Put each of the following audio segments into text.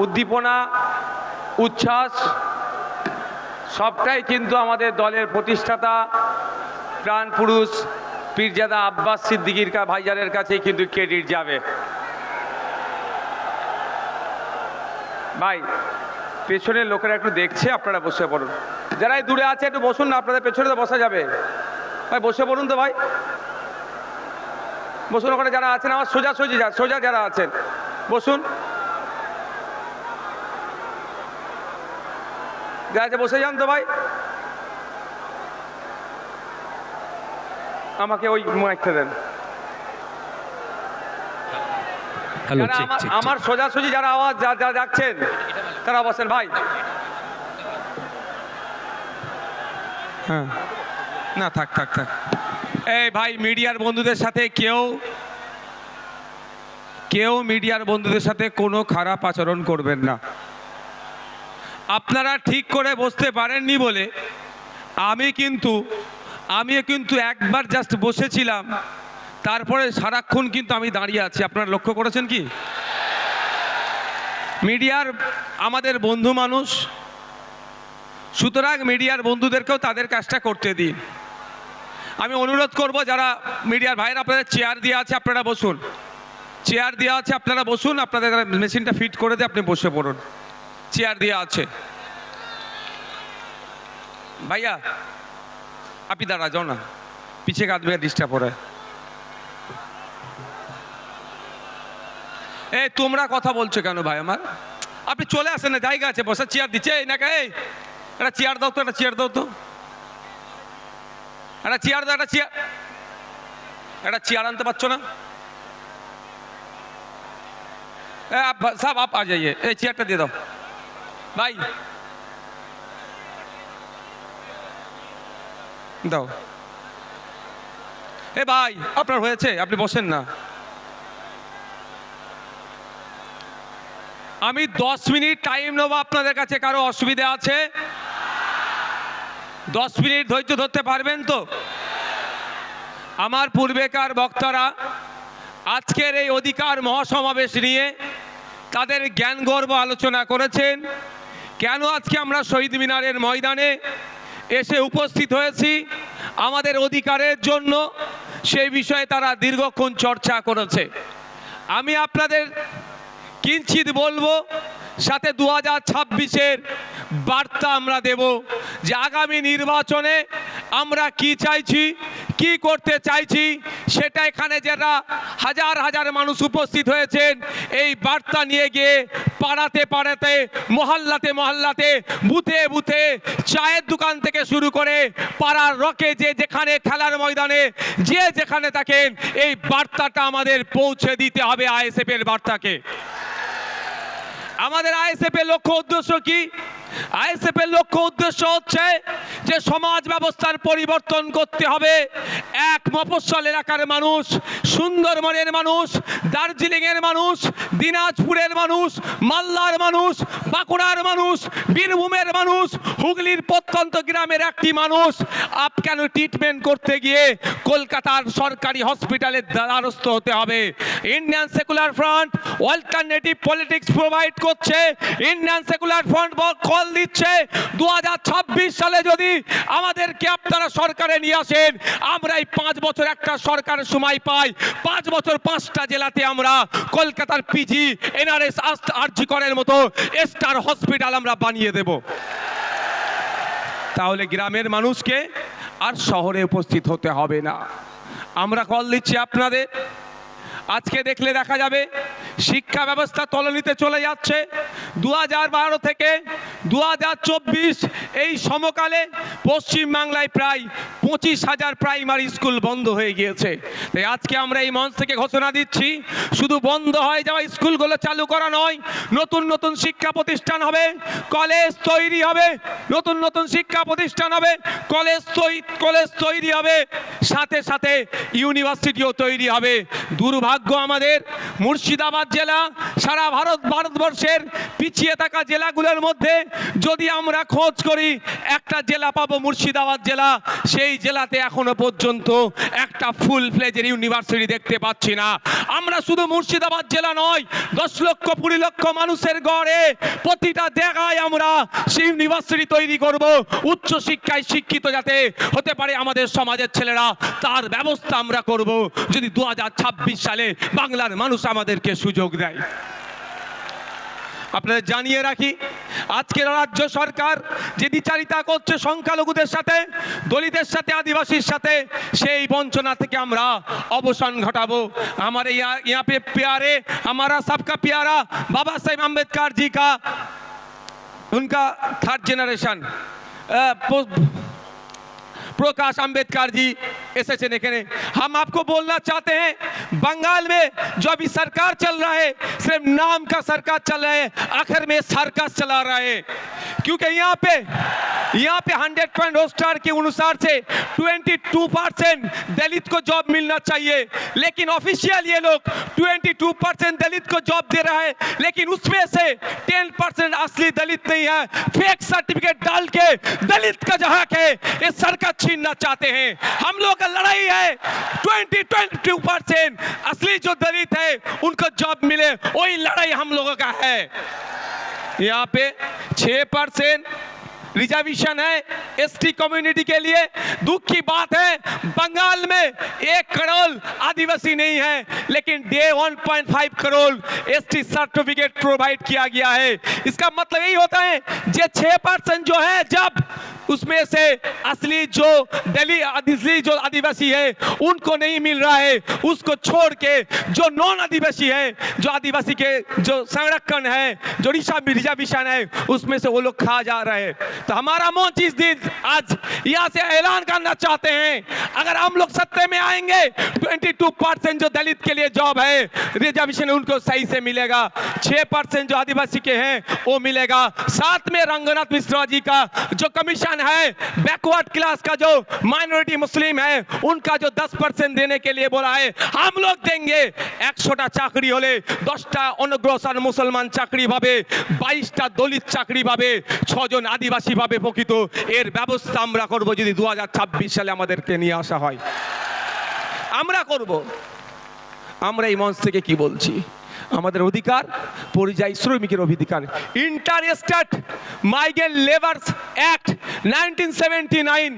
উদ্দীপনা উচ্ছ্বাস সবটাই কিন্তু আমাদের দলের প্রতিষ্ঠাতা প্রাণপুরুষ পীরজাদা আব্বাস সিদ্দিকীর ভাইজানের কাছেই কিন্তু ক্রেডিট যাবে। ভাই পেছনের লোকেরা একটু দেখছে, আপনারা বসে পড়ুন। যারা এই দূরে আছে একটু বসুন না, আপনাদের পেছনে তো বসা যাবে। ভাই বসে পড়ুন তো ভাই, বসুন। ওখানে যারা আছেন আমার সোজা যারা আছেন বসুন, যারা আছে বসে যান তো ভাই। আমাকে ওই মাইকটা দেন। আমার সোজাসুজি যারা আওয়াজ যা যাচ্ছেন তারা বসেন ভাই। হ্যাঁ না থাক। এই ভাই মিডিয়ার বন্ধুদের সাথে কেউ মিডিয়ার বন্ধুদের সাথে কোনো খারাপ আচরণ করবেন না। আপনারা ঠিক করে বসতে পারেননি বলে আমিও কিন্তু একবার জাস্ট বসেছিলাম, তারপরে সারাক্ষণ কিন্তু আমি দাঁড়িয়ে আছি। আপনারা লক্ষ্য করেছেন কি? মিডিয়ার আমাদের বন্ধু মানুষ, সুতরাং মিডিয়ার বন্ধুদেরকেও তাদের কাজটা করতে দিন। আমি অনুরোধ করব যারা মিডিয়ার ভাইরা, আপনাদের চেয়ার দেওয়া আছে, আপনারা বসুন। চেয়ার দেওয়া আছে, আপনারা বসুন। আপনাদের মেশিনটা ফিট করে দিয়ে আপনি বসে পড়ুন। চেয়ার দেওয়া আছে। ভাইয়া আপনি দাঁড়া যাও না, পিছিয়ে কাঁদবে, ডিস্টার্ব করে। এই তোমরা কথা বলছো কেন ভাই আমার? আপনি চলে আসেন না, জায়গা আছে বসে, চেয়ার দিচ্ছে। এই না এই একটা চেয়ার দাও তো, একটা চেয়ার দাও তো, একটা চেয়ার দাও, একটা চেয়ার আনতে পারছো না? সব আপ আ যাইয়ে, এই চেয়ারটা দিয়ে দাও ভাই, দাও। এ ভাই আপনার হয়েছে, আপনি বসেন না। আমি 10 মিনিট টাইম নেবো আপনাদের কাছে। কারো অসুবিধা আছে? 10 মিনিট ধৈর্য ধরতে পারবেন তো? আমার পূর্বেকার বক্তারা আজকের এই অধিকার মহাসমাবেশ নিয়ে তাদের জ্ঞান গর্ব আলোচনা করেছেন। কেন আজকে আমরা শহীদ মিনারের ময়দানে এসে উপস্থিত হয়েছি আমাদের অধিকারের জন্য, সেই বিষয়ে তারা দীর্ঘক্ষণ চর্চা করেছে। আমি আপনাদের কিঞ্চিত বলবো, সাথে 2026-এর বার্তা আমরা দেব যে আগামী নির্বাচনে আমরা কি চাইছি, কি করতে চাইছি, সেটা এখানে যারা হাজার হাজার মানুষ উপস্থিত হয়েছেন এই বার্তা নিয়ে গিয়ে পাড়াতে মহল্লাতে বুথে চায়ের দোকান থেকে শুরু করে পাড়ার রকে যেখানে খেলার ময়দানে যেখানে থাকেন, এই বার্তাটা আমাদের পৌঁছে দিতে হবে। আইএসএফ এর বার্তাকে। আমাদের আইএসএফ এর লক্ষ্য উদ্দেশ্য কি? আইএসএফ এর লক্ষ্য উদ্দেশ্য হচ্ছে যে সমাজ ব্যবস্থার পরিবর্তন করতে হবে। এক মফস্বল এলাকার মানুষ, সুন্দরবনের মানুষ, দার্জিলিং এর মানুষ, দিনাজপুরের মানুষ, মালদার মানুষ, বাঁকুড়ার মানুষ, বীরভূমের মানুষ, হুগলির প্রত্যন্ত গ্রামের একটি মানুষ কেন ট্রিটমেন্ট করতে গিয়ে কলকাতার সরকারি হসপিটালের দ্বারস্থ হতে হবে? Indian secular front alternative politics provide করছে। ইন্ডিয়ান সেকুলার ফ্রন্ট কল দিচ্ছে 2026 সালে যদি আমাদেরকে আপনারা সরকারে নিয়ে আসেন, আমরা এই 5 বছর একটা সরকারের সময় পাই, 5 বছর 5টা জেলাতে আমরা কলকাতার পিজি, এনআরএস, আরজি করের মতো স্টার হসপিটাল আমরা বানিয়ে দেব। তাহলে গ্রামের মানুষকে আর শহরে উপস্থিত হতে হবে না। আমরা কল দিচ্ছি আপনাদের। আজকে দেখলে দেখা যাবে শিক্ষা ব্যবস্থা তলানিতে চলে যাচ্ছে। 2012 থেকে 2024 এই সমকালে পশ্চিমবাংলায় প্রায় 25,000 প্রাইমারি স্কুল বন্ধ হয়ে গিয়েছে। তাই আজকে আমরা এই মঞ্চ থেকে ঘোষণা দিচ্ছি, শুধু বন্ধ হয়ে যাওয়া স্কুলগুলো চালু করা নয়, নতুন শিক্ষা প্রতিষ্ঠান হবে, কলেজ তৈরি হবে, নতুন শিক্ষা প্রতিষ্ঠান হবে, কলেজ তৈরি হবে, সাথে ইউনিভার্সিটিও তৈরি হবে। দুর্ভাগ্য আমাদের মুর্শিদাবাদ জেলা সারা ভারতবর্ষের পিছিয়ে থাকা জেলাগুলোর মধ্যে যদি আমরা খোঁজ করি একটা জেলা পাবো মুর্শিদাবাদ জেলা, সেই জেলাতে এখনো পর্যন্ত একটা ফুল ফ্লেজের ইউনিভার্সিটি দেখতে পাচ্ছি না। আমরা শুধু মুর্শিদাবাদ জেলা নয়, 10 লক্ষ 20 লক্ষ মানুষের গড়ে প্রতিটা জায়গায় আমরা সেই ইউনিভার্সিটি তৈরি করব, উচ্চ শিক্ষায় শিক্ষিত যাতে হতে পারে আমাদের সমাজের ছেলেরা, তার ব্যবস্থা আমরা করব যদি 2026 সালে বাংলার মানুষ আমাদেরকে সুযোগ দেয়। আপনাদের জানিয়ে রাখি, আজকের রাজ্য সরকার যে দ্বিচারিতা করছে সংখ্যালঘুদের সাথে, দলিতের সাথে, আদিবাসীর সাথে, সেই বঞ্চনা থেকে আমরা অবসান ঘটাবো। हमारे यहाँ पे प्यारे, हमारा सबका प्यारा बाबा साहेब अम्बेडकर जी का उनका 3rd जनरेशन प्रकाश अंबेडकर जी एसएचएन एखाने। हम आपको बोलना चाहते हैं, बंगाल में जो अभी सरकार चल रहा है सिर्फ नाम का सरकार चल रहा है, आखिर में सर्कस चला रहा है। क्योंकि यहाँ पे 100 पॉइंट रोस्टर के अनुसार से 22% दलित को जॉब मिलना चाहिए, लेकिन ऑफिशियल ये लोग 22% दलित को जॉब दे रहा है, लेकिन उसमें से 10% असली दलित नहीं है। फेक सर्टिफिकेट डाल के दलित का जो हक है ये सरकार छीनना चाहते हैं। हम लोग का लड़ाई है 22% असली जो दलित है उनको जॉब मिले, वही लड़ाई हम लोगों का है। यहाँ पे 6% रिजर्वेशन है एसटी कम्युनिटी के लिए। दुख की बात है, बंगाल में 1 करोड़ आदिवासी नहीं है, लेकिन 1.5 करोड़ एसटी सर्टिफिकेट प्रोवाइड किया गया है। इसका मतलब यही होता है जे 6% जो है, जब उसमें से असली जो आदिवासी है उनको नहीं मिल रहा है, उसको छोड़ के जो नॉन आदिवासी है, जो आदिवासी के जो संरक्षण है, जो रिजर्वेशन है, उसमें से वो लोग खा जा रहे हैं। तो हमारा मंच इस दिन आज यहाँ से ऐलान करना चाहते हैं, अगर हम लोग सत्ते में आएंगे 22% जो दलित के लिए जॉब है, रिजर्वेशन उनको सही से मिलेगा, 6% जो आदिवासी के हैं वो मिलेगा। साथ में रंगनाथ मिश्रा जी का जो कमीशन है, बैकवर्ड क्लास का जो माइनॉरिटी मुस्लिम है उनका जो 10% देने के लिए बोला है, हम लोग देंगे। 100টা চাকরি হলে 10টা অনগ্রসর মুসলমান চাকরি পাবে, 22টা দলিত চাকরি পাবে, 6 জন আদিবাসী পাবে প্রকৃত। এর ব্যবস্থা আমরা করব যদি 2026 সালে আমাদেরকে নিয়ে আসা হয়, আমরা করব। আমরা এই মঞ্চ থেকে কি বলছি, আমাদের অধিকার পরিযায়ী শ্রমিকের অধিকার, inter state migrant labours act 1979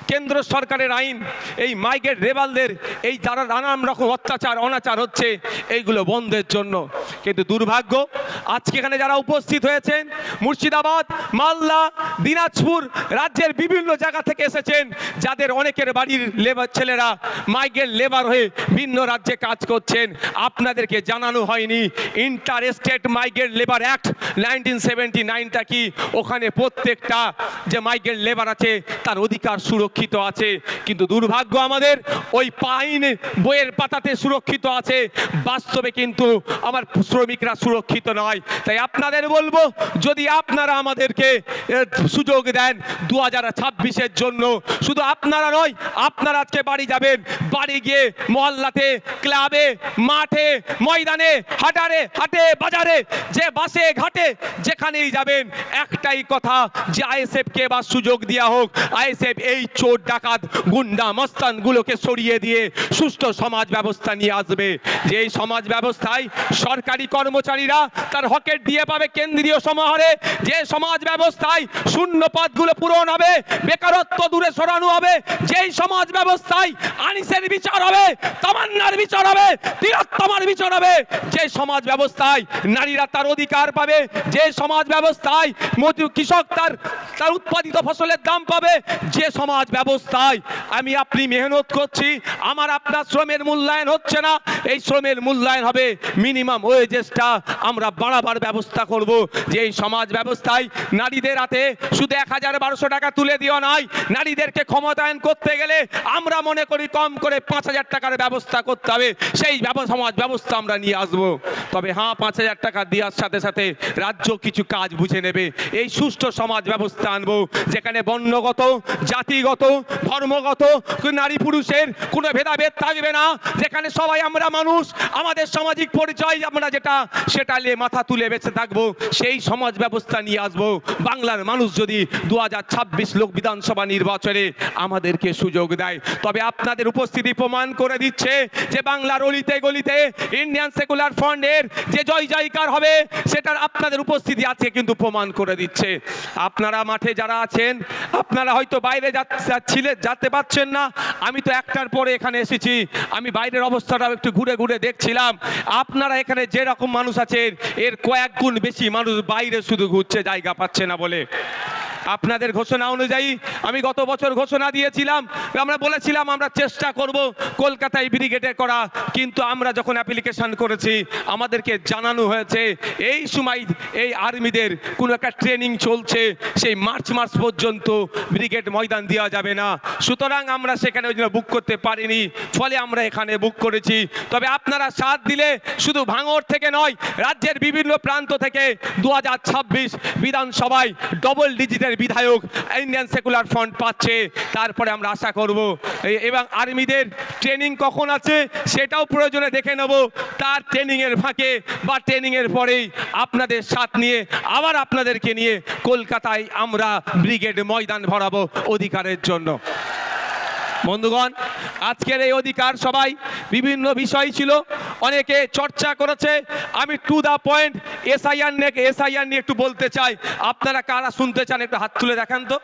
কেন্দ্র সরকারের আইন, এই মাইগ্রেন্ট লেবারদের এই যারা নানান রকম অত্যাচার অনাচার হচ্ছে এইগুলো বন্ধের জন্য। কিন্তু দুর্ভাগ্য, আজকে এখানে যারা উপস্থিত হয়েছেন মুর্শিদাবাদ, মালদা, দিনাজপুর রাজ্যের বিভিন্ন জায়গা থেকে এসেছেন, যাদের অনেকের বাড়ির লেবার ছেলেরা মাইগ্রেন্ট লেবার হয়ে ভিন্ন রাজ্যে কাজ করছেন, আপনাদেরকে জানানো হয়নি inter state migrant labour act 1979টা কি। ওখানে প্রত্যেকটা যে মাইগ্রেন্ট লেবার আছে তার অধিকার সুরক্ষিত আছে, কিন্তু দুর্ভাগ্য আমাদের ওই আইন বইয়ের পাতাতে সুরক্ষিত আছে, বাস্তবে কিন্তু আমার শ্রমিকরা সুরক্ষিত নয়। তাই আপনাদের বলবো, যদি আপনারা আমাদেরকে সুযোগ দেন 2026-এর জন্য, শুধু আপনারা নয়, আপনারা আজকে বাড়ি যাবেন, বাড়ি গিয়ে মহল্লাতে, ক্লাবে, মাঠে, ময়দানে, হাটে বাজারে, যে বাসে ঘাটে যেখানেই যাবেন, একটাই কথা যে আইএসএফ কে বা সুযোগ দেওয়া হোক। আইএসএফ এই চোর ডাকাত গুন্ডা মস্তান গুলোকে সরিয়ে দিয়ে সুষ্ঠু সমাজ ব্যবস্থা নিয়ে আসবে, যে এই সমাজ ব্যবস্থায় সরকারি কর্মচারীরা তার হকের দিয়ে পাবে কেন্দ্রীয় সমাহারে, যে সমাজ ব্যবস্থায় শূন্য পদগুলো পূরণ হবে, বেকারত্ব দূরে সরানো হবে, যেই সমাজ ব্যবস্থায় আনিসের বিচার হবে, তামান্নার বিচার হবে, তিলোত্তমার বিচার হবে, যে সমাজ ব্যবস্থায় নারীরা তার অধিকার পাবে, যে সমাজ ব্যবস্থায় কৃষক তার উৎপাদিত ফসলের দাম পাবে, যে সমাজ ব্যবস্থায় আমি আপনি মেহনত করছি, আমার আপনার শ্রমের মূল্যায়ন হচ্ছে না, এই শ্রমের মূল্যায়ন হবে, মিনিমাম ওয়েজেসটা আমরা বাড়াবার ব্যবস্থা করব। যে এই সমাজ ব্যবস্থায় নারীদের হাতে শুধু 1000-1200 টাকা তুলে দিও নয়, নারীদেরকে ক্ষমতায়ন করতে গেলে আমরা মনে করি কম করে 5000 টাকার ব্যবস্থা করতে হবে, সেই সমাজ ব্যবস্থা আমরা নিয়ে আসব। তবে হ্যাঁ, 5000 টাকা দেওয়ার সাথে সাথে রাজ্য কিছু কাজ বুঝে নেবে, এই সুষ্ঠু সমাজ ব্যবস্থা আনবো, যেখানে বর্ণগত, জাতিগত, ধর্মগত, নারী পুরুষের কোনো ভেদাভেদ থাকবে না, যেখানে সবাই আমরা মানুষ, আমাদের সামাজিক পরিচয় আমরা সেটা নিয়ে মাথা তুলে বেঁচে থাকবো, সেই সমাজ ব্যবস্থা নিয়ে আসবো। বাংলার মানুষ যদি 2026 লোক বিধানসভা নির্বাচনে আমাদেরকে সুযোগ দেয়, তবে আপনাদের উপস্থিতি প্রমাণ করে দিচ্ছে যে বাংলার অলিতে গলিতে ইন্ডিয়ান সেকুলার ফ্রন্টের যে জয় জয়কার হবে, সেটার আপনাদের উপস্থিতি আছে কিন্তু প্রমাণ করে দিচ্ছে। আপনারা মাঠে যারা আছেন, আপনারা হয়তো বাইরে যেতে পারছেন না, আমি তো একটার পরে এখানে এসেছি, আমি বাইরের অবস্থাটাও একটু ঘুরে ঘুরে দেখছিলাম। আপনারা এখানে যেরকম মানুষ আছেন এর কয়েক গুণ বেশি মানুষ বাইরে শুধু ঘুরছে, জায়গা পাচ্ছে না বলে। আপনাদের ঘোষণা অনুযায়ী আমি গত বছর ঘোষণা দিয়েছিলাম, আমরা বলেছিলাম আমরা চেষ্টা করব কলকাতায় ব্রিগেডে করা, কিন্তু আমরা যখন অ্যাপ্লিকেশন করেছি আমাদেরকে জানানো হয়েছে এই সময় এই আর্মিদের কোনো একটা ট্রেনিং চলছে, সেই মার্চ পর্যন্ত ব্রিগেড ময়দান দেওয়া যাবে না, সুতরাং আমরা সেখানে ওই জন্য বুক করতে পারিনি, ফলে আমরা এখানে বুক করেছি। তবে আপনারা সাথ দিলে শুধু ভাঙড় থেকে নয়, রাজ্যের বিভিন্ন প্রান্ত থেকে 2026 বিধানসভায় ডবল ডিজিটের বিধায়ক ইন্ডিয়ান সেকুলার ফ্রন্ট পাচ্ছে। তারপরে আমরা আশা করব এবং আর্মিদের ট্রেনিং কখন আছে সেটাও প্রয়োজনে দেখে নেব, তার ট্রেনিংয়ের ফাঁকে বা ট্রেনিংয়ের পরেই আপনাদের সাথ নিয়ে আবার আপনাদেরকে নিয়ে কলকাতায় আমরা ব্রিগেড ময়দান ভরাবো অধিকারের জন্য। বন্ধুগণ, আজকের এই অধিকার সবাই বিভিন্ন বিষয় ছিল, অনেকে চর্চা করেছে, আমি টু দা পয়েন্ট এসআইআর নিয়ে একটু বলতে চাই। আপনারা কারা শুনতে চান একটু হাত তুলে দেখান তো,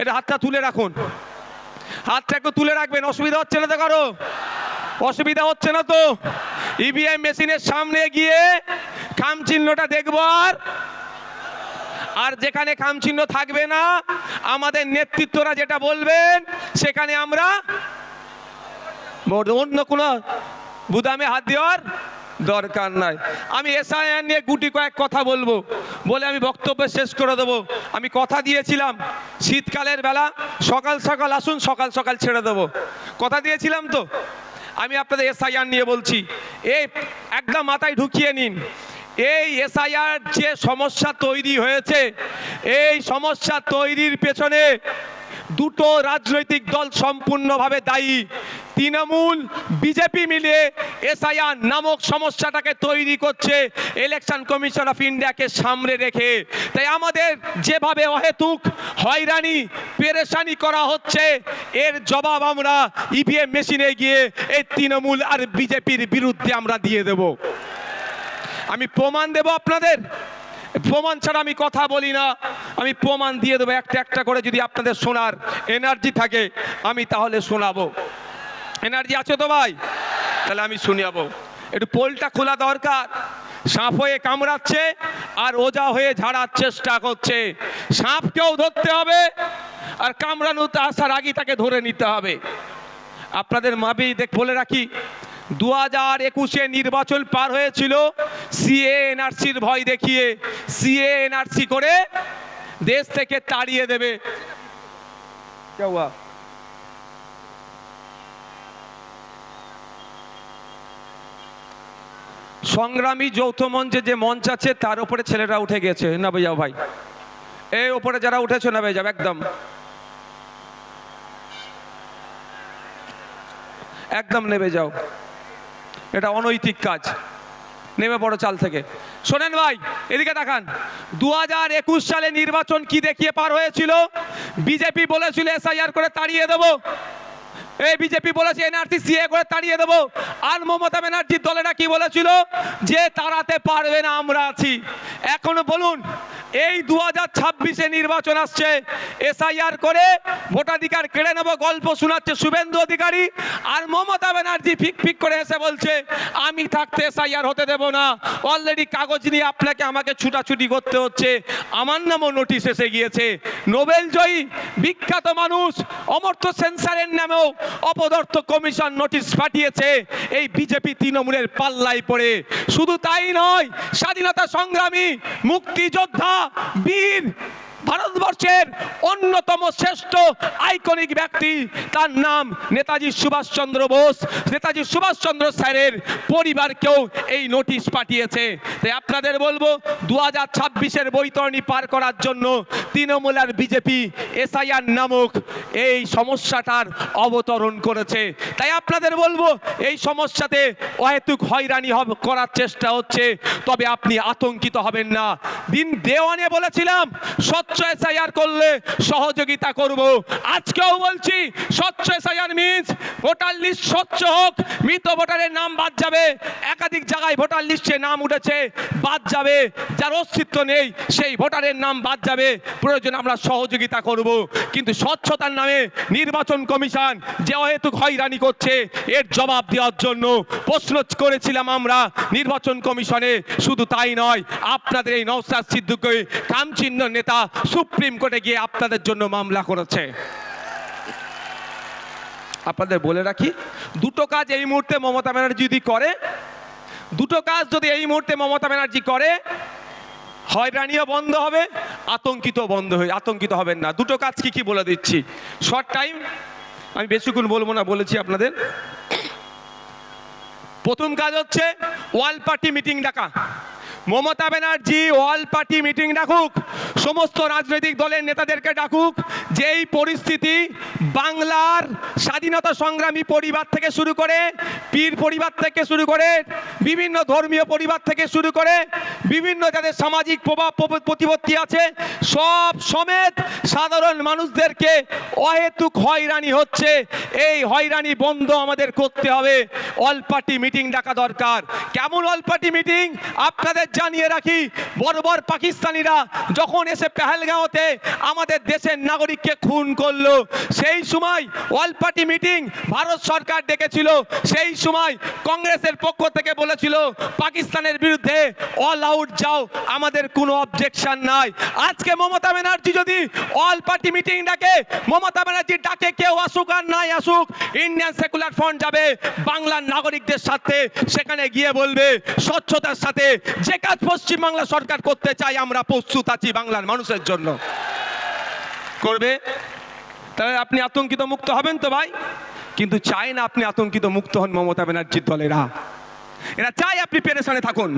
এটা হাতটা তুলে রাখুন, হাতটা একটু তুলে রাখবেন, অসুবিধা হচ্ছে না তো কারো? অসুবিধা হচ্ছে না তো? ইভিএম মেশিনের সামনে গিয়ে খাম চিহ্নটা দেখবো, আর যেখানে খাম চিহ্ন থাকবে না আমাদের নেতৃত্বরা যেটা বলবেন সেখানে আমরা অন্য কোনো বুদামে হাত দেওয়ার দরকার নাই। আমি এসআইআর নিয়ে গুটি কয়েক কথা বলবো বলে আমি বক্তব্য শেষ করে দেবো। আমি কথা দিয়েছিলাম শীতকালের বেলা সকাল সকাল আসুন, সকাল সকাল ছেড়ে দেবো, কথা দিয়েছিলাম তো। আমি আপনাদের এসআইআর নিয়ে বলছি, এই একদম মাথায় ঢুকিয়ে নিন, এই এসআইআর যে সমস্যা তৈরি হয়েছে, এই সমস্যা তৈরির পেছনে দুটো রাজনৈতিক দল সম্পূর্ণভাবে দায়ী। তৃণমূল বিজেপি মিলে এসআইআর নামক সমস্যাটাকে তৈরি করছে ইলেকশন কমিশন অফ ইন্ডিয়াকে সামনে রেখে। তাই আমাদের যেভাবে অহেতুক হয়রানি পেরেশানি করা হচ্ছে, এর জবাব আমরা ইভিএম মেশিনে গিয়ে এই তৃণমূল আর বিজেপির বিরুদ্ধে আমরা দিয়ে দেব। আমি প্রমাণ দেব আপনাদের, প্রমাণ ছাড়া আমি কথা বলি না, আমি প্রমাণ দিয়ে দেবো একটা একটা করে। যদি আপনাদের শোনার এনার্জি থাকে আমি তাহলে শোনাবো। এনার্জি আছে তো ভাই? তাহলে আমি শুনিয়াবো। একটু পোলটা খোলা দরকার। সাপ হয়ে কামড়াচ্ছে আর ওজা হয়ে ঝাড়ার চেষ্টা করছে। সাপকেও ধরতে হবে আর কামড়ানোতে আসার আগেই তাকে ধরে নিতে হবে। আপনাদের মাবি বলে রাখি, 2021 নির্বাচন পার হয়েছিল সিএ এনআরসির ভয় দেখিয়ে, সিএ এনআরসি করে দেশ থেকে তাড়িয়ে দেবে। সংগ্রামী যৌথ মঞ্চে যে মঞ্চ আছে তার উপরে ছেলেরা উঠে গেছে, নামে যাও ভাই, এই উপরে যারা উঠেছো নামে যাও, একদম একদম নেমে যাও, এটা অনৈতিক কাজ, নেমে পড়ো চাল থেকে। শোনেন ভাই, এদিকে দেখান, 2021 সালে নির্বাচন কি দেখিয়ে পার হয়েছিল? বিজেপি বলেছিল এসআইআর করে তাড়িয়ে দেবো, এই বিজেপি বলেছে এনআরসি সিএ করে তাড়িয়ে দেবো। আর মমতা ব্যানার্জির দলেরা কি বলেছিল? যে তাড়াতে পারবে না, আমরা আছি। এখন বলুন, এই 2026 নির্বাচন আসছে, এসআইআর করে ভোটাধিকার কেড়ে নেবো গল্প শোনাচ্ছে শুভেন্দু অধিকারী, আর মমতা ব্যানার্জি ফিক ফিক করে এসে বলছে আমি থাকতে এসআইআর হতে দেব না। অলরেডি কাগজ নিয়ে আপনাকে আমাকে ছুটাছুটি করতে হচ্ছে, আমার নামও নোটিশ এসে গিয়েছে। নোবেল জয়ী বিখ্যাত মানুষ অমর্ত্য সেন্সারের নামেও অপদার্থ কমিশন নোটিশ পাঠিয়েছে এই বিজেপি তৃণমূলের পাল্লায় পড়ে। শুধু তাই নয়, স্বাধীনতা সংগ্রামী, মুক্তিযোদ্ধা, বীর, ভারতবর্ষের অন্যতম শ্রেষ্ঠ আইকনিক ব্যক্তি, তার নাম নেতাজি সুভাষচন্দ্র বোস, নেতাজি সুভাষচন্দ্র স্যারের পরিবারকেও এই নোটিশ পাঠিয়েছে। তাই আপনাদের বলবো, 2026 বৈতরণী পার করার জন্য তৃণমূল আর বিজেপি এসআইআর নামক এই সমস্যাটার অবতরণ করেছে। তাই আপনাদের বলবো, এই সমস্যাতে অহেতুক হয়রানি করার চেষ্টা হচ্ছে, তবে আপনি আতঙ্কিত হবেন না। দিন দেওয়ানে বলেছিলাম স্বচ্ছ এসআইআর করলে সহযোগিতা করব, আজকেও বলছি স্বচ্ছ এসআইআর মিন্স ভোটার লিস্ট স্বচ্ছ হোক, মৃত ভোটারের নাম বাদ যাবে, একাধিক জায়গায় ভোটার লিস্টে নাম উঠেছে বাদ যাবে, যার অস্তিত্ব নেই সেই ভোটারের নাম বাদ যাবে, প্রয়োজনে আমরা সহযোগিতা করব। কিন্তু স্বচ্ছতার নামে নির্বাচন কমিশন যে অহেতুক হয়রানি করছে এর জবাব দেওয়ার জন্য প্রশ্ন করেছিলাম আমরা নির্বাচন কমিশনে। শুধু তাই নয়, আপনাদের এই নওশাদ সিদ্দিকী কামচিহ্ন নেতা সুপ্রিম কোর্টে গিয়ে আপনাদের জন্য মামলা করেছে। আপনাদের বলে রাখি, দুটো কাজ এই মুহূর্তে মমতা ব্যানার্জি যদি করে, দুটো কাজ যদি এই মুহূর্তে মমতা ব্যানার্জি করে, হয়রানিও বন্ধ হবে, আতঙ্কিত হবেন না। দুটো কাজ কি কি বলে দিচ্ছি, শর্ট টাইম, আমি বেশিক্ষণ বলবো না, বলেছি আপনাদের। প্রথম কাজ হচ্ছে ওয়াল পার্টি মিটিং ডাকা। Mamata Banerjee all party meeting ডাকুক, সমস্ত রাজনৈতিক দলের নেতাদেরকে ডাকুক। যেই পরিস্থিতি বাংলার স্বাধীনতা সংগ্রামী পরিবার থেকে শুরু করে, পীর পরিবার থেকে শুরু করে, বিভিন্ন ধর্মীয় পরিবার থেকে শুরু করে, বিভিন্ন যাদের সামাজিক প্রভাব প্রতিপত্তি আছে, সব সমেত সাধারণ মানুষদেরকে অহেতুক হয়রানি হচ্ছে, এই হয়রানি বন্ধ আমাদের করতে হবে। অল পার্টি মিটিং ডাকা দরকার। কেমন অল পার্টি মিটিং আপনাদের জানিয়ে রাখি, বর্বর পাকিস্তানিরা যখন এসে পেহেলগাঁওতে আমাদের দেশের নাগরিককে খুন করলো, সেই সময় অল পার্টি মিটিং ভারত সরকার ডেকেছিল। সেই সময় কংগ্রেসের পক্ষ থেকে বলেছিল পাকিস্তানের বিরুদ্ধে অল আউট যাও, আমাদের কোনো অবজেকশন নাই। আজকে মমতা ব্যানার্জি যদি অল পার্টি মিটিং ডাকে, মমতা ব্যানার্জি ডাকে কেউ আসুক আর নাই আসুক, ইন্ডিয়ান সেকুলার ফ্রন্ট যাবে বাংলার নাগরিকদের সাথে, সেখানে গিয়ে বলবে স্বচ্ছতার সাথে যে কাজ পশ্চিমবাংলা সরকার করতে চাই আমরা প্রস্তুত আছি বাংলার মানুষের জন্য। করবে, তাহলে আপনি আতঙ্কিত মুক্ত হবেন তো ভাই? কিন্তু চাই না আপনি আতঙ্কিত মুক্ত হন মমতা ব্যানার্জির দলেরা। এরা চাই আপনি পেরেশানে থাকুন।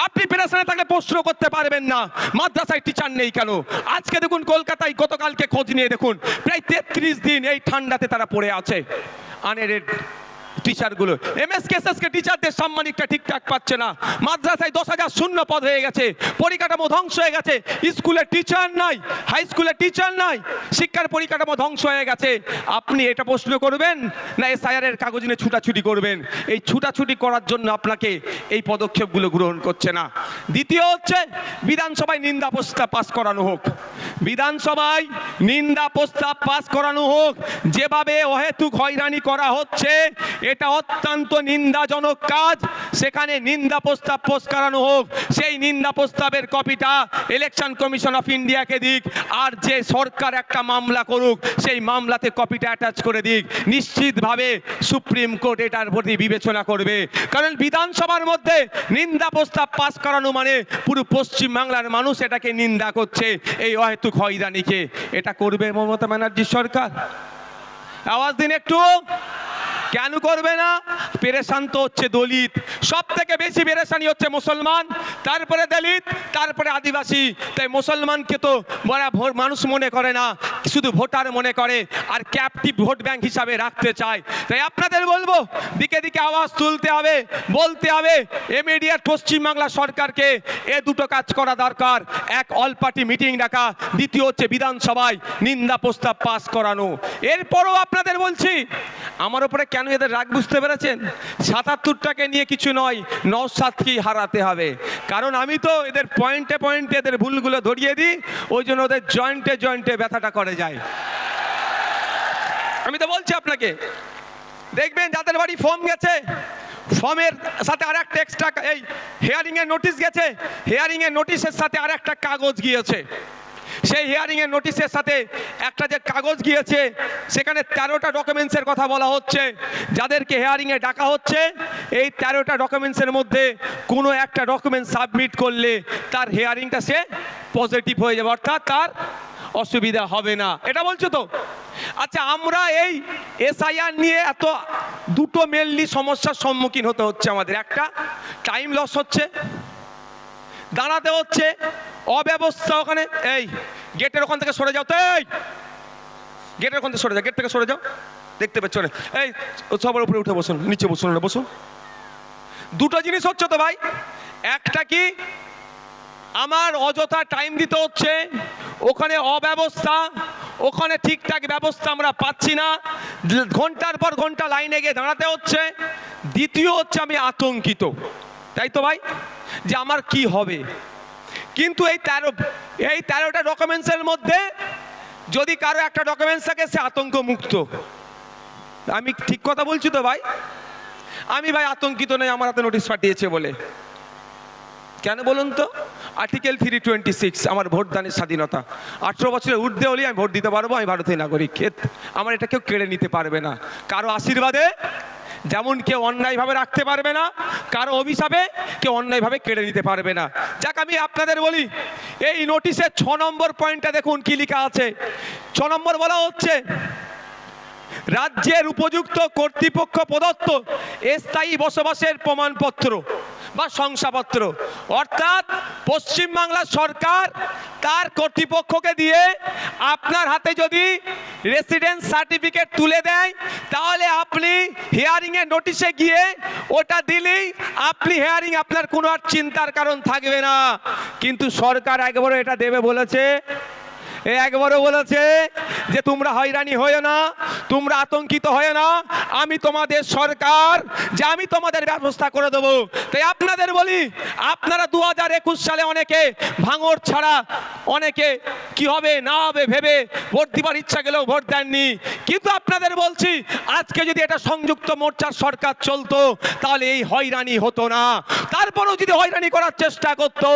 আপনি পেরেশানে থাকলে প্রশ্ন করতে পারবেন না মাদ্রাসায় টিচার নেই কেন। আজকে দেখুন কলকাতায় গতকালকে খোঁজ নিয়ে দেখুন প্রায় 33 দিন এই ঠান্ডাতে তারা পড়ে আছে। আনএডেড টিচারগুলো, এমএসকেএসএসকে টিচারদের সাম্মানিকটা ঠিকঠাক পাচ্ছে না। মাদ্রাসায় 10,000 শূন্য পদ হয়ে গেছে, পরিকাঠামো ধ্বংস হয়ে গেছে, স্কুলে টিচার নাই, হাই স্কুলে টিচার নাই, শিক্ষার পরিকাঠামো ধ্বংস হয়ে গেছে। আপনি এটা প্রশ্ন করবেন না এসআইআরের কাগজ নিয়ে ছুটাছুটি করবেন? এই ছুটাছুটি করার জন্য আপনাকে এই পদক্ষেপগুলো গ্রহণ করছে না। দ্বিতীয় হচ্ছে বিধানসভায় নিন্দা প্রস্তাব পাস করানো হোক। বিধানসভায় নিন্দা প্রস্তাব পাস করানো হোক। যেভাবে অহেতুক হয়রানি করা হচ্ছে এটা অত্যন্ত নিন্দাজনক কাজ। সেখানে নিন্দা প্রস্তাব পাস করানো হোক। সেই নিন্দা প্রস্তাবের কপিটা ইলেকশন কমিশন অফ ইন্ডিয়াকে দিক, আর যে সরকার একটা মামলা করুক সেই মামলাতে কপিটা অ্যাটাচ করে দিক। নিশ্চিতভাবে সুপ্রিম কোর্ট এটার প্রতি বিবেচনা করবে, কারণ বিধানসভার মধ্যে নিন্দা প্রস্তাব পাস করানো মানে পুরো পশ্চিম বাংলার মানুষ এটাকে নিন্দা করছে, এই অহেতুক হয়রানিকে। এটা করবে মমতা ব্যানার্জির সরকার? আওয়াজ দিন একটু। কেন করবে না? পেরেশান তো হচ্ছে দলিত, সব থেকে বেশি পেরেশানি হচ্ছে মুসলমান, তারপরে দলিত, তারপরে আদিবাসী। তাই মুসলমানকে তো মানুষ মনে করে না, শুধু ভোটার মনে করে, আর ক্যাপটিভ ভোট ব্যাংক হিসাবে রাখতে চায়। তাই আপনাদের বলবো দিকে দিকে আওয়াজ তুলতে হবে, বলতে হবে ইমিডিয়েট পশ্চিমবাংলা সরকারকে এ দুটো কাজ করা দরকার। এক, অল পার্টি মিটিং ডাকা, দ্বিতীয় হচ্ছে বিধানসভায় নিন্দা প্রস্তাব পাস করানো। এরপরও আপনাদের বলছি, আমার উপরে কেন এদের রাগ বুঝতে পেরেছেন? 77টাকে নিয়ে কিছু নয়, নওশাদকেই হারাতে হবে। কারণ আমি তো এদের পয়েন্টে পয়েন্টে এদের ভুলগুলো ধরিয়ে দিই, ওই জন্য ওদের জয়েন্টে জয়েন্টে ব্যথাটা করে যায়। আমি তো বলছি আপনাকে, দেখবেন যাদের বাড়ি ফর্ম গেছে, ফর্মের সাথে আর একটা এক্সট্রা এই হিয়ারিং এর নোটিশ গেছে, হিয়ারিং এর নোটিশের সাথে আর একটা কাগজ গিয়েছে। সেই হিয়ারিং এর নোটিশের সাথে একটা যে কাগজ গিয়েছে সেখানে 13টা ডকুমেন্টসের কথা বলা হচ্ছে। যাদেরকে হিয়ারিং এ ডাকা হচ্ছে, এই 13টা ডকুমেন্টসের মধ্যে কোনো একটা ডকুমেন্ট সাবমিট করলে তার হিয়ারিংটা সে পজিটিভ হয়ে যাবে, অর্থাৎ তার অসুবিধা হবে না। এটা বলছো তো? আচ্ছা, আমরা এই এসআইআর নিয়ে এত দুটো মেনলি সমস্যার সম্মুখীন হতে হচ্ছে আমাদের। একটা, টাইম লস হচ্ছে, দাঁড়াতে হচ্ছে, অব্যবস্থা। ওখানে এই গেটের ওখান থেকে সরে যাও তো, এই গেটের ওখান থেকে সরে যাও, গেট থেকে সরে যাও, দেখতে পাচ্ছ না? এই সবার উপরে উঠে বসুন, নিচে বসুন না, বসুন। দুটো জিনিস হচ্ছে তো ভাই, একটা কি আমার অযথা টাইম দিতে হচ্ছে, ওখানে অব্যবস্থা, ওখানে ঠিকঠাক ব্যবস্থা আমরা পাচ্ছি না, ঘন্টার পর ঘন্টা লাইনে গিয়ে দাঁড়াতে হচ্ছে। দ্বিতীয় হচ্ছে আমি আতঙ্কিত, তাই তো ভাই, যে আমার কি হবে। কিন্তু এই 13টা ডকুমেন্টসের মধ্যে যদি কারো একটা ডকুমেন্টস থাকে সে আতঙ্ক মুক্ত। আমি ঠিক কথা বলছি তো ভাই? আমি ভাই আতঙ্কিত নই আমার হাতে নোটিশ পাঠিয়েছে বলে। কেন বলুন তো? আর্টিকেল 326 আমার ভোটদানের স্বাধীনতা। 18 বছরের ঊর্ধ্বে হলেই আমি ভোট দিতে পারবো, আমি ভারতীয় নাগরিক। আমার এটা কেউ কেড়ে নিতে পারবে না। কারো আশীর্বাদে যেমন কেউ অন্যায়ভাবে রাখতে পারবে না, কারো অভিশাপে কেউ অন্যায়ভাবে কেড়ে নিতে পারবে না। যাক, আমি আপনাদের বলি, এই নোটিশের 6 নম্বর পয়েন্টটা দেখুন কি লেখা আছে। 6 নম্বর বলা হচ্ছে, রাজ্যের উপযুক্ত কর্তৃপক্ষ প্রদত্ত স্থায়ী বসবাসের প্রমাণপত্র বা শংসাপত্র, অর্থাৎ পশ্চিমবাংলা সরকার তার কর্তৃপক্ষকে দিয়ে আপনার হাতে যদি রেসিডেন্স সার্টিফিকেট তুলে দেয়, তাহলে আপনি হিয়ারিংয়ে নোটিশে গিয়ে ওটা দিলেই আপনি হিয়ারিং, আপনার কোনো আর চিন্তার কারণ থাকবে না। কিন্তু সরকার একবারও এটা দেবে বলেছে? একবারও বলেছে যে তোমরা হয়রানি হয়েও না, তোমরা আতঙ্কিত হয়ে না, আমি তোমাদের সরকার, যে আমি তোমাদের ব্যবস্থা করে দেবো। তাই আপনাদের বলি, আপনারা 2021 সালে অনেকে ভাঙড় ছাড়া, অনেকে কি হবে না হবে ভেবে ভোট দিবার ইচ্ছা গেলেও ভোট দেননি। কিন্তু আপনাদের বলছি, আজকে যদি এটা সংযুক্ত মোর্চার সরকার চলতো তাহলে এই হয়রানি হতো না। তারপরেও যদি হয়রানি করার চেষ্টা করতো,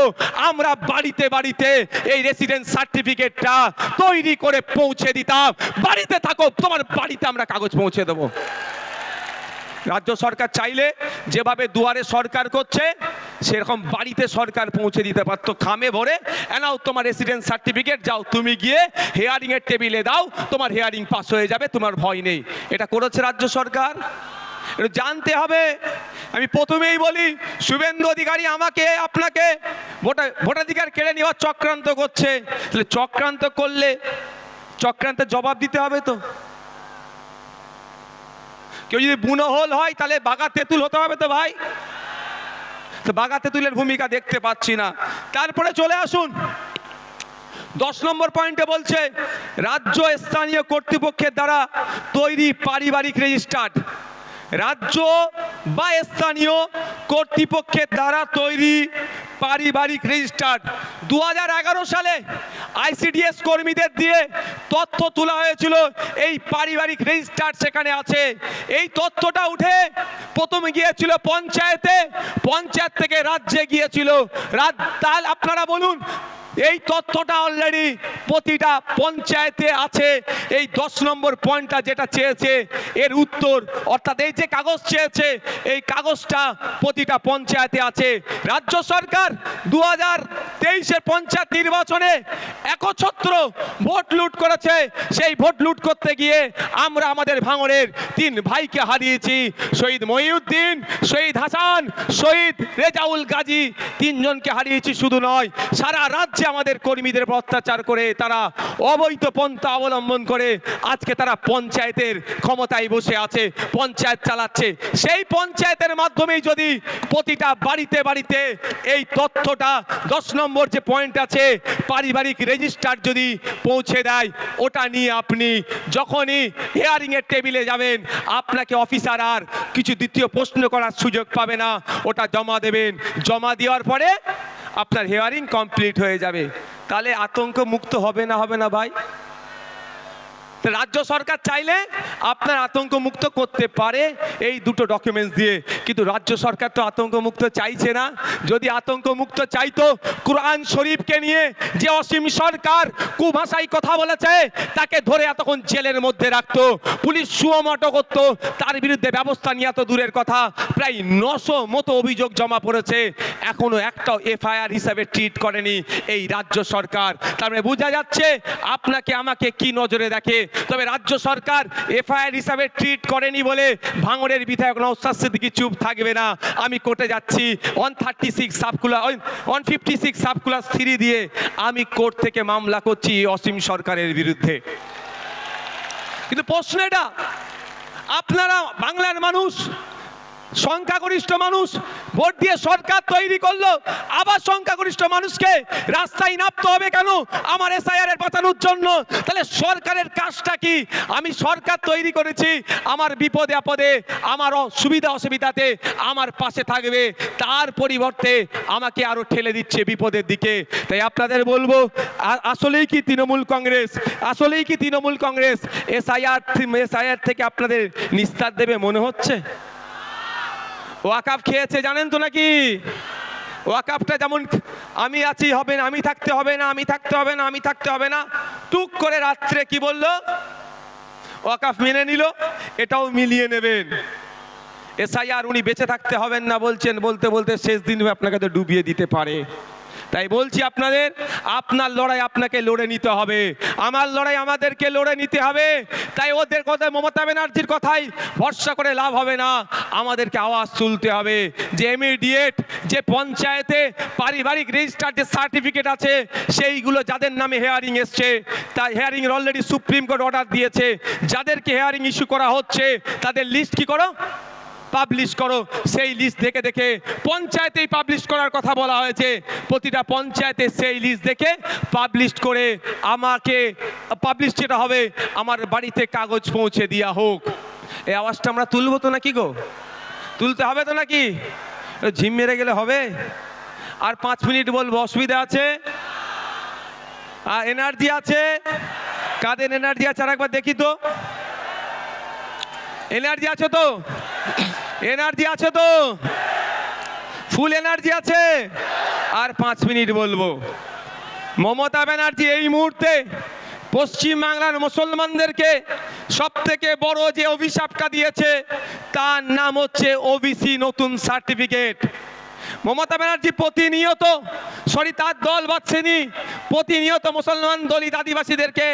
আমরা বাড়িতে বাড়িতে এই রেসিডেন্স সার্টিফিকেটটা তৈরি করে পৌঁছে দিতাম। বাড়িতে থাকো, তোমার বাড়িতে আমরা কাগজ পৌঁছে দেবো। রাজ্য সরকার চাইলে যেভাবে দুয়ারে সরকার করছে, সেরকম বাড়িতে সরকার পৌঁছে দিতে পারতো। খামে ভরে এনাও তোমার রেসিডেন্স সার্টিফিকেট, যাও তুমি গিয়ে হিয়ারিং এর টেবিলে দাও, তোমার হিয়ারিং পাস হয়ে যাবে, তোমার ভয় নেই। এটা করেছে রাজ্য সরকার? এটা জানতে হবে। আমি প্রথমেই বলি, শুভেন্দু অধিকারী আমাকে আপনাকে ভোটাধিকার কেড়ে নেওয়ার চক্রান্ত করছে। তাহলে চক্রান্ত করলে চক্রান্তের জবাব দিতে হবে তো। কেউ যদি বুনো হোল হয় তাহলে বাঘা তেঁতুল হতে হবে তো ভাই। তো বাঘা তেঁতুলের ভূমিকা দেখতে পাচ্ছি না। তারপরে চলে আসুন 10 নম্বর পয়েন্টে বলছে, রাজ্য স্থানীয় কর্তৃপক্ষের দ্বারা তৈরি পারিবারিক রেজিস্টার্ড, রাজ্য বা স্থানীয় কর্তৃপক্ষের দ্বারা তৈরি পারিবারিক রেজিস্টার্ড। 2011 সালে আইসিডিএস কর্মীদের দিয়ে তথ্য তোলা হয়েছিল, এই পারিবারিক রেজিস্টার্ড সেখানে আছে। এই তথ্যটা উঠে প্রথমে গিয়েছিল পঞ্চায়েতে, পঞ্চায়েত থেকে রাজ্যে গিয়েছিল। তাহলে আপনারা বলুন, এই তথ্যটা অলরেডি প্রতিটা পঞ্চায়েতে আছে। এই 10 নম্বর পয়েন্টটা যেটা চেয়েছে এর উত্তর, অর্থাৎ এই যে কাগজ চেয়েছে, এই কাগজটা প্রতিটা পঞ্চায়েতে আছে। রাজ্য সরকার 2023-এর পঞ্চায়েত নির্বাচনে একচ্ছত্র ভোট লুট করেছে। সেই ভোট লুট করতে গিয়ে আমরা আমাদের ভাঙড়ের 3 ভাইকে হারিয়েছি। শহীদ মহিউদ্দিন, শহীদ হাসান, শহীদ রেজাউল গাজী, 3 জনকে হারিয়েছি। শুধু নয়, সারা রাজ্যে আমাদের কর্মীদের অত্যাচার করে, তারা অবৈধ পন্থা অবলম্বন করে আজকে তারা পঞ্চায়েতের ক্ষমতায় বসে আছে, পঞ্চায়েত চালাচ্ছে। সেই পঞ্চায়েতের মাধ্যমেই যদি প্রতিটা বাড়িতে বাড়িতে এই তথ্যটা 10 নম্বর যে পয়েন্ট আছে পারিবারিক রেজিস্টার যদি পৌঁছে দেয়, ওটা নিয়ে আপনি যখনই হিয়ারিং এর টেবিলে যাবেন, আপনাকে অফিসার আর কিছু দ্বিতীয় প্রশ্ন করার সুযোগ পাবে না। ওটা জমা দেবেন, জমা দেওয়ার পরে আপনার হিয়ারিং কমপ্লিট হয়ে যাবে। তাহলে আতঙ্ক মুক্ত হবে না ভাই? রাজ্য সরকার চাইলে আপনার আতঙ্ক মুক্ত করতে পারে এই দুটো ডকুমেন্টস দিয়ে, কিন্তু রাজ্য সরকার তো আতঙ্ক মুক্ত চাইছে না। যদি আতঙ্ক মুক্ত চাইতো, কুরআন শরীফকে নিয়ে যে অসীম সরকার কুভাষায় কথা বলেছে তাকে ধরে এতক্ষণ জেলের মধ্যে রাখতো, পুলিশ সুমোটো করতো, তার বিরুদ্ধে ব্যবস্থা নিয়ে তো দূরের কথা, প্রায় 900 মতো অভিযোগ জমা পড়েছে, এখনো একটাও এফআইআর হিসাবে ট্রিট করেনি এই রাজ্য সরকার। তার মানে বোঝা যাচ্ছে আপনাকে আমাকে কি নজরে দেখে। তবে রাজ্য সরকার এফআইআর হিসাবে ট্রিট করেনি বলে ভাঙড়ের বিধায়ক নওশাদ সিদ্দিকী চুপ থাকবে না। আমি কোর্টে যাচ্ছি 156 সাবক্লাস 3 দিয়ে আমি কোর্ট থেকে মামলা করছি অসীম সরকারের বিরুদ্ধে। কিন্তু প্রশ্ন এটা, আপনারা বাংলার মানুষ, সংখ্যাগরিষ্ঠ মানুষ ভোট দিয়ে সরকার তৈরি করলো, আবার সংখ্যাগরিষ্ঠ মানুষকে রাস্তায় নামতে হবে কেন আমার এসআইআর বাঁচানোর জন্য? তাহলে সরকারের কাজটা কি? আমি সরকার তৈরি করেছি, আমার বিপদে আপদে, আমার সুবিধা অসুবিধাতে আমার পাশে থাকবে, তার পরিবর্তে আমাকে আরো ঠেলে দিচ্ছে বিপদের দিকে। তাই আপনাদের বলবো, আসলেই কি তৃণমূল কংগ্রেস এসআইআর থেকে আপনাদের নিস্তার দেবে মনে হচ্ছে? ওয়াকাফ খেয়েছে জানেন তো নাকি? ওয়াকাফটা যেমন আমি আছি হবে না, আমি থাকতে হবে না, টুক করে রাত্রে কি বললো? ওয়াকাফ মেনে নিল, এটাও মিলিয়ে নেবেন। এসআইআর উনি বেঁচে থাকতে হবেন না বলছেন, বলতে বলতে শেষ দিন আপনাকে তো ডুবিয়ে দিতে পারে। তাই বলছি আপনাদের, আপনার লড়াই আপনাকে লড়ে নিতে হবে, আমার লড়াই আমাদেরকে লড়ে নিতে হবে। তাই ওদের কথায়, মমতা ব্যানার্জির কথাই ভরসা করে লাভ হবে না, আমাদেরকে আওয়াজ তুলতে হবে যে ইমিডিয়েট যে পঞ্চায়েতে পারিবারিক রেজিস্টার যে সার্টিফিকেট আছে সেইগুলো যাদের নামে হেয়ারিং এসছে, তাই hearing already supreme court order দিয়েছে, যাদেরকে হেয়ারিং ইস্যু করা হচ্ছে তাদের লিস্ট কি করো, পাবলিশ করো। সেই লিস্ট দেখে দেখে পঞ্চায়েতেই পাবলিশ করার কথা বলা হয়েছে, প্রতিটা পঞ্চায়েতে সেই লিস্ট দেখে পাবলিশ করে আমাকে পাবলিশ যেটা হবে আমার বাড়িতে কাগজ পৌঁছে দেওয়া হোক। এই আওয়াজটা আমরা তুলবো তো নাকি গো? তুলতে হবে তো নাকি? ঝিম মেরে গেলে হবে? আর 5 মিনিট বলবো, অসুবিধা আছে? আর এনার্জি আছে? কাদের এনার্জি আছে আর একবার দেখি তো। এনার্জি আছে তো? এনার্জি আছে তো? ফুল এনার্জি আছে? আর 5 মিনিট বলবো। মমতা ব্যানার্জি এই মুহূর্তে পশ্চিম বাংলার মুসলমানদেরকে সব থেকে বড় যে অভিশাপটা দিয়েছে তার নাম হচ্ছে ওবিসি নতুন সার্টিফিকেট। মমতা ব্যানার্জি প্রতিনিয়ত, তার দল বাঁচছেনি, প্রতিনিয়ত মুসলমান দলিত আদিবাসীদেরকে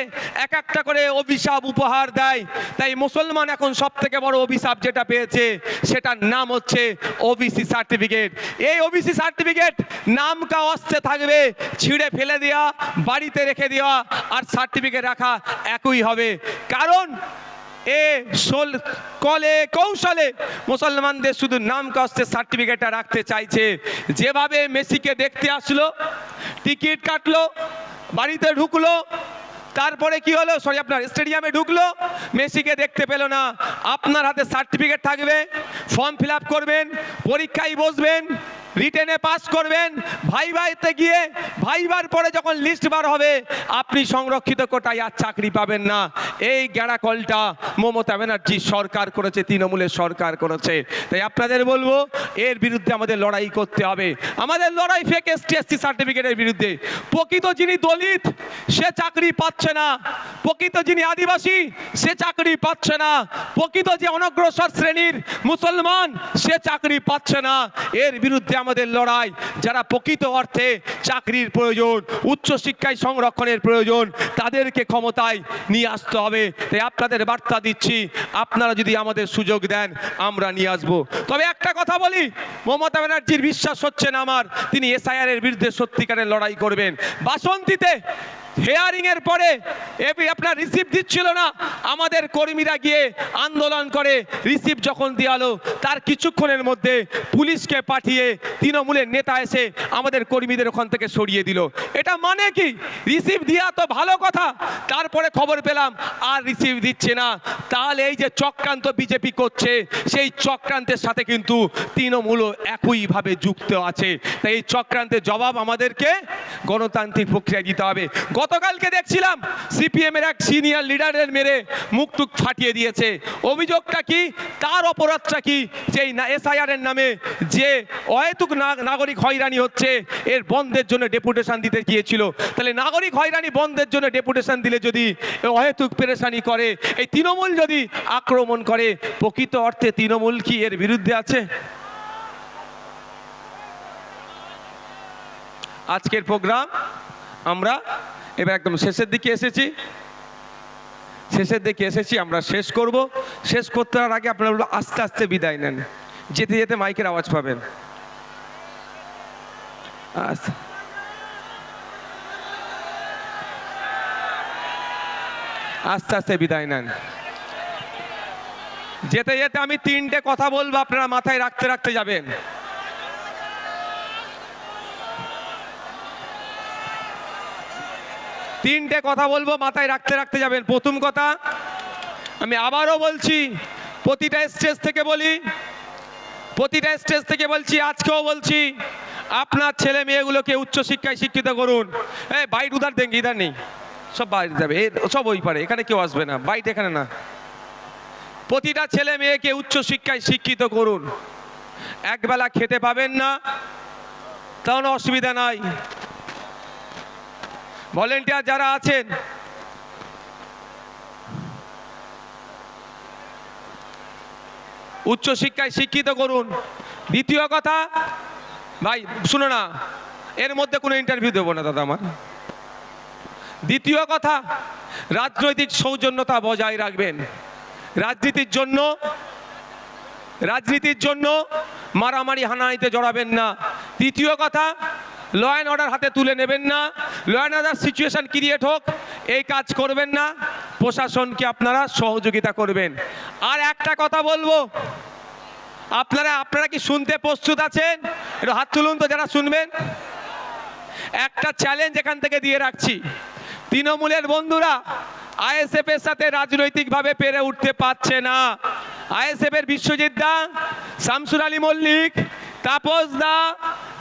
এক একটা করে অভিশাপ উপহার দেয়। তাই মুসলমান এখন সব থেকে বড় অভিশাপ যেটা পেয়েছে সেটার নাম হচ্ছে ওবিসি সার্টিফিকেট। এই ওবিসি সার্টিফিকেট নামকা অস্তে থাকবে, ছিঁড়ে ফেলে দেওয়া, বাড়িতে রেখে দেওয়া আর সার্টিফিকেট রাখা একই হবে। কারণ কলে কৌশলে মুসলমানদের শুধু নাম কষ্টে সার্টিফিকেটটা রাখতে চাইছে। যেভাবে মেসিকে দেখতে আসলো, টিকিট কাটলো, বাড়িতে ঢুকলো, তারপরে কি হলো, আপনার স্টেডিয়ামে ঢুকলো, মেসিকে দেখতে পেল না। আপনার হাতে সার্টিফিকেট থাকবে, ফর্ম ফিল আপ করবেন, পরীক্ষায় বসবেন, রিটেনে পাস করবেন, ভাইভাতে গিয়ে ভাইবার পরে যখন লিস্ট বার হবে আপনি সংরক্ষিত কোটায় আর চাকরি পাবেন না। এই গ্যাড়া কলটা মমতা ব্যানার্জি সরকার করেছে, তৃণমূলের সরকার করেছে। তাই আপনাদের বলবো এর বিরুদ্ধে আমাদের লড়াই করতে হবে। আমাদের লড়াই ফেক এসটি সার্টিফিকেটের বিরুদ্ধে। প্রকৃত যিনি দলিত সে চাকরি পাচ্ছে না, প্রকৃত যিনি আদিবাসী সে চাকরি পাচ্ছে না, প্রকৃত যে অনগ্রসর শ্রেণীর মুসলমান সে চাকরি পাচ্ছে না। এর বিরুদ্ধে আমাদের লড়াই। যারা প্রকৃত অর্থে চাকরির প্রয়োজন, উচ্চশিক্ষায় সংরক্ষণের প্রয়োজন, তাদেরকে ক্ষমতায় নিয়ে আসতে হবে। তাই আপনাদের বার্তা দিচ্ছি, আপনারা যদি আমাদের সুযোগ দেন আমরা নিয়ে আসবো। তবে একটা কথা বলি, মমতা ব্যানার্জির বিশ্বাস হচ্ছে না আমার তিনি এসআইআর এর বিরুদ্ধে সত্যিকারের লড়াই করবেন। বাসন্তীতে হেয়ারিং এর পরে আপনার রিসিভ দিচ্ছিল না, আমাদের কর্মীরা গিয়ে আন্দোলন করে রিসিভ যখন দেওয়ালো তার কিছুক্ষণের মধ্যে পুলিশকে পাঠিয়ে তৃণমূলের নেতা এসে আমাদের কর্মীদের ওখান থেকে সরিয়ে দিল। এটা মানে কি? রিসিভ দেওয়া তো ভালো কথা, তারপরে খবর পেলাম আর রিসিভ দিচ্ছে না। তাহলে এই যে চক্রান্ত বিজেপি করছে সেই চক্রান্তের সাথে কিন্তু তৃণমূলও একইভাবে যুক্ত আছে। তাই এই চক্রান্তের জবাব আমাদেরকে গণতান্ত্রিক প্রক্রিয়া দিতে হবে। গতকালকে দেখছিলাম সিপিএম এর এক সিনিয়র লিডারের মেরে মুখ টুক ফাটিয়ে দিয়েছে। অভিযোগটা কি, তার অপরাধটা কি? সেই এসআইআর এর নামে যে অহেতুক নাগরিক হয়রানি হচ্ছে এর বন্ধের জন্য ডেপুটেশন দিতে গিয়েছিল। তাহলে নাগরিক হয়রানি বন্ধের জন্য ডেপুটেশন দিলে যদি অহেতুক পেরেশানি করে, এই তৃণমূল যদি আক্রমণ করে, প্রকৃত অর্থে তৃণমূল কি এর বিরুদ্ধে আছে? আজকের প্রোগ্রাম আমরা এবার একদম শেষের দিকে এসেছি, আমরা শেষ করব। শেষ করতে আগে আপনারা আস্তে আস্তে বিদায় নেন। যেতে যেতে মাইকের আওয়াজ পাবেন। আচ্ছা, আস্তে আস্তে বিদায় নেন। যেতে যেতে আমি 3টে কথা বলবো, আপনারা মাথায় রাখতে রাখতে যাবেন। তিনটে কথা বলবো, মাথায় রাখতে রাখতে যাবেন। প্রথম কথা, আমি আবারও বলছি, প্রতিটা স্টেজ থেকে বলছি, আজকেও বলছি, আপনার ছেলে মেয়েগুলোকে উচ্চশিক্ষায় শিক্ষিত করুন। বাইট উধার দেন, ইধার নেই, সব বাইরে যাবে, সব ওই পারে, এখানে কেউ আসবে না, বাইট এখানে না। প্রতিটা ছেলে মেয়েকে উচ্চশিক্ষায় শিক্ষিত করুন। একবেলা খেতে পাবেন না, তাহলে অসুবিধা নাই। ভলেন্টিয়ার যারা আছেন, উচ্চশিক্ষায় শিক্ষিত করুন। দ্বিতীয় কথা, ভাই শুনো না, এর মধ্যে কোনো ইন্টারভিউ দেবো না দাদা আমার। দ্বিতীয় কথা, রাজনৈতিক সৌজন্যতা বজায় রাখবেন। রাজনীতির জন্য মারামারি হানাহানিতে জড়াবেন না। তৃতীয় কথা, ল অ্যান্ড অর্ডার হাতে তুলে নেবেন না। Law and order situation create হোক, এই কাজ করবেন না। প্রশাসনকে আপনারা সহযোগিতা করবেন। আর একটা কথা বলবো, আপনারা কি শুনতে প্রস্তুত আছেন? একটু হাত তুলুন তো যারা শুনবেন। একটা চ্যালেঞ্জ এখান থেকে দিয়ে রাখছি, তৃণমূলের বন্ধুরা আইএসএফ এর সাথে রাজনৈতিকভাবে পেরে উঠতে পারছে না। আইএসএফ এর বিশ্বজিৎ দা, শামসুর আলী মল্লিক, তাপস দা,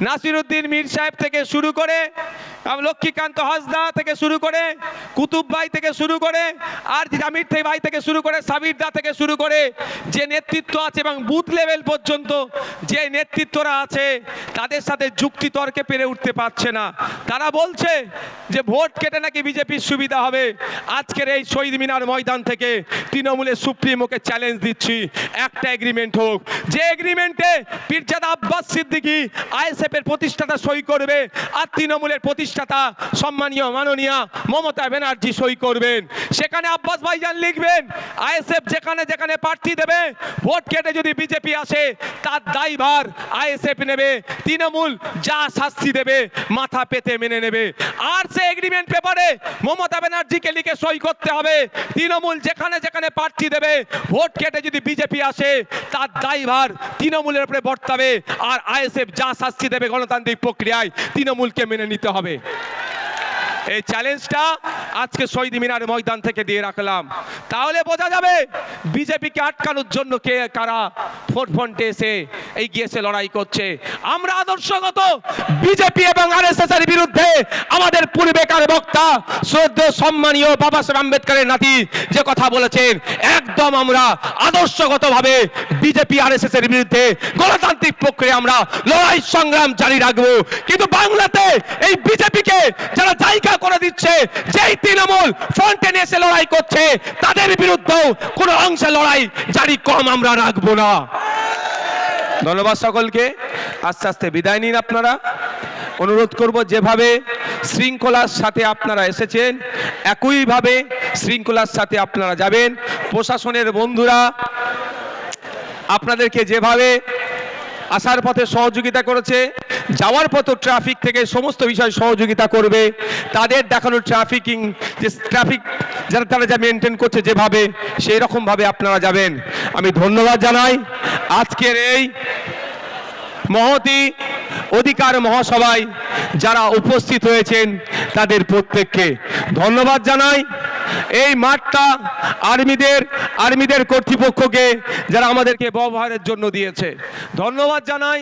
নাসিরউদ্দিন মীর সাহেব থেকে শুরু করে, লক্ষ্মীকান্ত হাসদা থেকে শুরু করে, কুতুব ভাই থেকে শুরু করে, আর জামির ভাই থেকে শুরু করে, সাবির দা থেকে শুরু করে, যে নেতৃত্ব আছে এবং বুথ লেভেল পর্যন্ত যে নেতৃত্বরা আছে, তাদের সাথে যুক্তি তর্কে পেরে উঠতে পারছে না। তারা বলছে যে ভোট কেটে নাকি বিজেপির সুবিধা হবে। আজকের এই শহীদ মিনার ময়দান থেকে তৃণমূলের সুপ্রিমোকে চ্যালেঞ্জ দিচ্ছি, একটা এগ্রিমেন্ট হোক, যে এগ্রিমেন্টে পীরজাদা আব্বাস সিদ্দিকী আইএসএফ এর প্রতিষ্ঠাতা সই করবে, আর তৃণমূলের প্রতিষ্ঠাতা সম্মানীয় মাননীয় মমতা ব্যানার্জি সই করবেন। সেখানে আব্বাস ভাইজান লিখবেন, আইএসএফ যেখানে যেখানে প্রার্থী দেবে, ভোট কেটে যদি বিজেপি আসে, তার দায়ভার আইএসএফ নেবে, তৃণমূল যা শাস্তি দেবে মাথা পেতে মেনে নেবে। আর সে এগ্রিমেন্ট পেপারে মমতা ব্যানার্জিকে লিখে সই করতে হবে, তৃণমূল যেখানে যেখানে প্রার্থী দেবে, ভোট কেটে যদি বিজেপি আসে, তার দায়ভার তৃণমূলের উপরে বর্তাবে, আর আইএসএফ যা শাস্তি দেবে গণতান্ত্রিক প্রক্রিয়ায় তৃণমূলকে মেনে নিতে হবে। এই চ্যালেঞ্জটা আজকে শহীদ মিনার ময়দান থেকে দিয়ে রাখলাম। তাহলে বোঝা যাবে বিজেপিকে আটকানোর জন্য কে কারা ফোরফ্রন্টে এসে এগিয়েছে, লড়াই করছে। আমরা আদর্শগত বিজেপি এবং আরএসএস এর বিরুদ্ধে আমাদের পূর্বেকার বক্তা শ্রদ্ধেয় সম্মানীয় বাবা সাহেব আম্বেদকরের নাতি যে কথা বলেছেন, একদম আমরা আদর্শগতভাবে বিজেপি আরএসএস এর বিরুদ্ধে গণতান্ত্রিক প্রক্রিয়া আমরা লড়াই সংগ্রাম জারি রাখবো। কিন্তু বাংলাতে এই বিজেপিকে যারা জায়গা করে দিচ্ছে, যেই তৃণমূল ফ্রন্টে এসে লড়াই করছে, তাদের বিরুদ্ধেও কোনো অংশে লড়াই জারি কম আমরা রাখবো না। ধন্যবাদ সকলকে। আস্তে আস্তে বিদায় নিন। আপনারা অনুরোধ করব, যেভাবে শৃঙ্খলার সাথে আপনারা এসেছেন, একইভাবে শৃঙ্খলার সাথে আপনারা যাবেন। প্রশাসনের বন্ধুরা আপনাদেরকে যেভাবে আসার পথে সহযোগিতা করেছে, যাওয়ার পথে ট্রাফিক থেকে সমস্ত বিষয় সহযোগিতা করবে। তাদের দেখানো ট্রাফিক যারা তারা যা মেনটেন করছে যেভাবে, সেই রকমভাবে আপনারা যাবেন। আমি ধন্যবাদ জানাই আজকের এই মহতি অধিকার মহাসভায় যারা উপস্থিত হয়েছেন তাদের প্রত্যেককে ধন্যবাদ জানাই। এই মাঠটা আর্মিদের কর্তৃপক্ষকে যারা আমাদেরকে ব্যবহারের জন্য দিয়েছে ধন্যবাদ জানাই।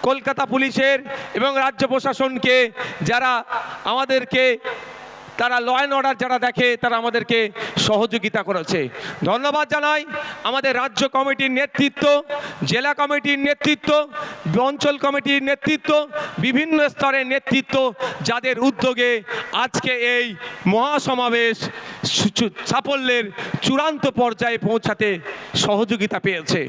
কলকাতা পুলিশের এবং রাজ্য প্রশাসনকে যারা আমাদেরকে, তারা ল অ্যান্ড অর্ডার যারা দেখে, তারা আমাদেরকে সহযোগিতা করেছে ধন্যবাদ জানাই। আমাদের রাজ্য কমিটির নেতৃত্ব, জেলা কমিটির নেতৃত্ব, অঞ্চল কমিটির নেতৃত্ব, বিভিন্ন স্তরের নেতৃত্ব, যাদের উদ্যোগে আজকে এই মহাসমাবেশ সাফল্যের চূড়ান্ত পর্যায়ে পৌঁছাতে সহযোগিতা পেয়েছে।